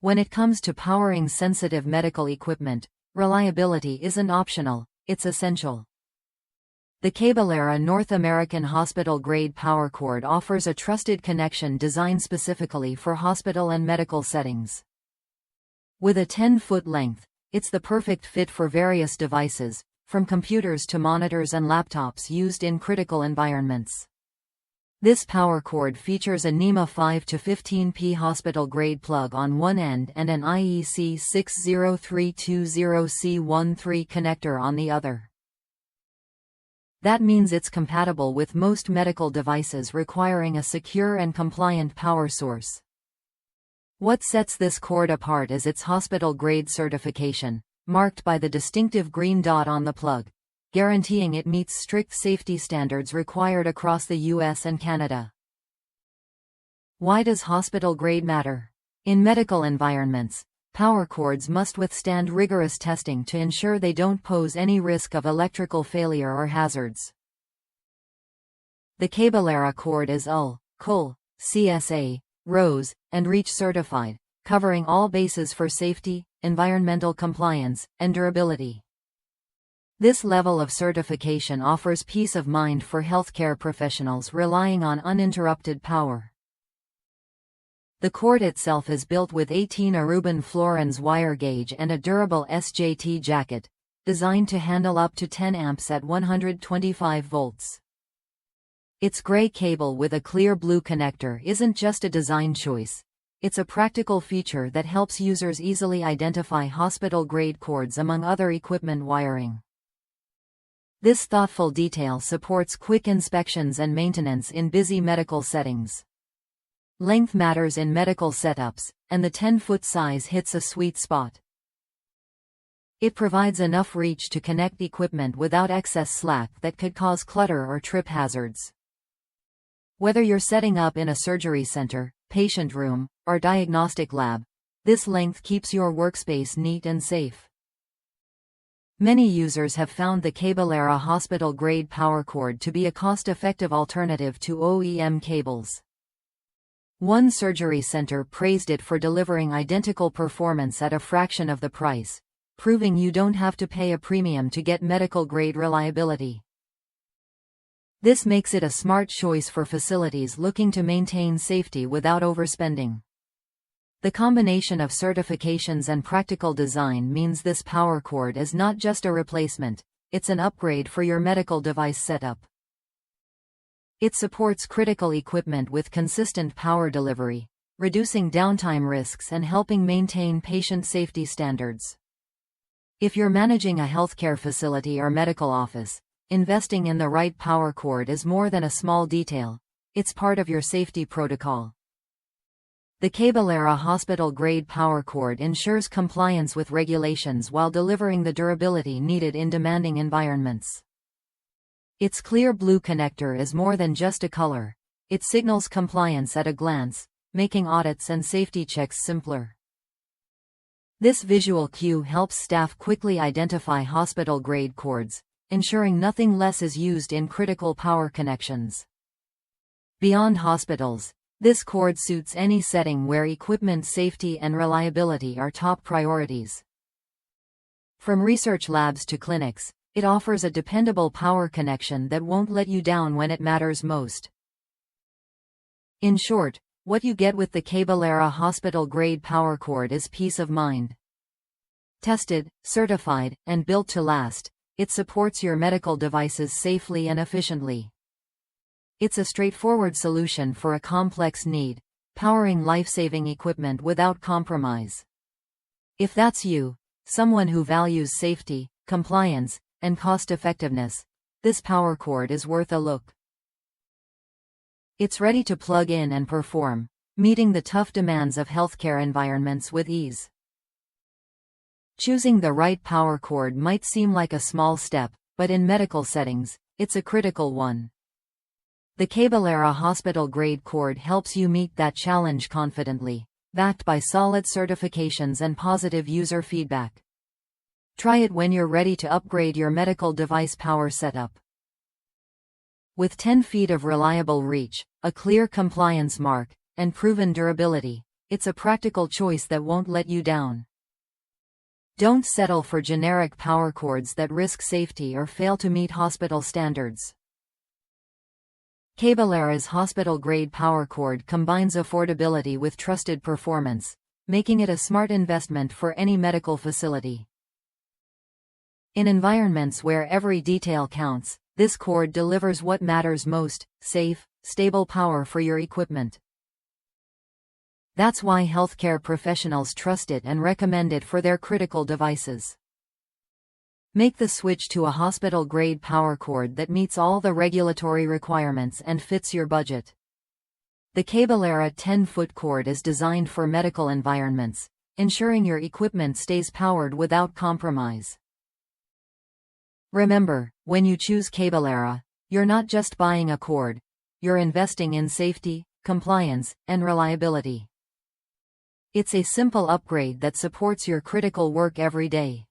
When it comes to powering sensitive medical equipment, reliability isn't optional, it's essential. The Cablelera North American hospital-grade power cord offers a trusted connection designed specifically for hospital and medical settings. With a 10-foot length, it's the perfect fit for various devices, from computers to monitors and laptops used in critical environments. This power cord features a NEMA 5 to 15P hospital-grade plug on one end and an IEC 60320C13 connector on the other. That means it's compatible with most medical devices requiring a secure and compliant power source. What sets this cord apart is its hospital-grade certification, marked by the distinctive green dot on the plug, guaranteeing it meets strict safety standards required across the US and Canada. Why does hospital grade matter? In medical environments, power cords must withstand rigorous testing to ensure they don't pose any risk of electrical failure or hazards. The Cablelera cord is UL, COL, CSA, RoHS, and REACH certified, covering all bases for safety, environmental compliance, and durability. This level of certification offers peace of mind for healthcare professionals relying on uninterrupted power. The cord itself is built with 18 Aruban fluorines wire gauge and a durable SJT jacket, designed to handle up to 10 amps at 125 volts. Its gray cable with a clear blue connector isn't just a design choice. It's a practical feature that helps users easily identify hospital-grade cords among other equipment wiring. This thoughtful detail supports quick inspections and maintenance in busy medical settings. Length matters in medical setups, and the 10-foot size hits a sweet spot. It provides enough reach to connect equipment without excess slack that could cause clutter or trip hazards. Whether you're setting up in a surgery center, patient room, or diagnostic lab, this length keeps your workspace neat and safe. Many users have found the Cablelera hospital-grade power cord to be a cost-effective alternative to OEM cables. One surgery center praised it for delivering identical performance at a fraction of the price, proving you don't have to pay a premium to get medical-grade reliability. This makes it a smart choice for facilities looking to maintain safety without overspending. The combination of certifications and practical design means this power cord is not just a replacement, it's an upgrade for your medical device setup. It supports critical equipment with consistent power delivery, reducing downtime risks and helping maintain patient safety standards. If you're managing a healthcare facility or medical office, investing in the right power cord is more than a small detail, it's part of your safety protocol. The Cablelera hospital-grade power cord ensures compliance with regulations while delivering the durability needed in demanding environments. Its clear blue connector is more than just a color. It signals compliance at a glance, making audits and safety checks simpler. This visual cue helps staff quickly identify hospital-grade cords, ensuring nothing less is used in critical power connections. Beyond hospitals, this cord suits any setting where equipment safety and reliability are top priorities. From research labs to clinics, it offers a dependable power connection that won't let you down when it matters most. In short, what you get with the Cablelera hospital-grade power cord is peace of mind. Tested, certified, and built to last, it supports your medical devices safely and efficiently. It's a straightforward solution for a complex need, powering life-saving equipment without compromise. If that's you, someone who values safety, compliance, and cost-effectiveness, this power cord is worth a look. It's ready to plug in and perform, meeting the tough demands of healthcare environments with ease. Choosing the right power cord might seem like a small step, but in medical settings, it's a critical one. The Cablelera hospital-grade cord helps you meet that challenge confidently, backed by solid certifications and positive user feedback. Try it when you're ready to upgrade your medical device power setup. With 10 feet of reliable reach, a clear compliance mark, and proven durability, It's a practical choice that won't let you down. Don't settle for generic power cords that risk safety or fail to meet hospital standards. Cablelera's hospital-grade power cord combines affordability with trusted performance, making it a smart investment for any medical facility. In environments where every detail counts, this cord delivers what matters most: safe, stable power for your equipment. That's why healthcare professionals trust it and recommend it for their critical devices. Make the switch to a hospital-grade power cord that meets all the regulatory requirements and fits your budget. The Cablelera 10-foot cord is designed for medical environments, ensuring your equipment stays powered without compromise. Remember, when you choose Cablelera, you're not just buying a cord, you're investing in safety, compliance, and reliability. It's a simple upgrade that supports your critical work every day.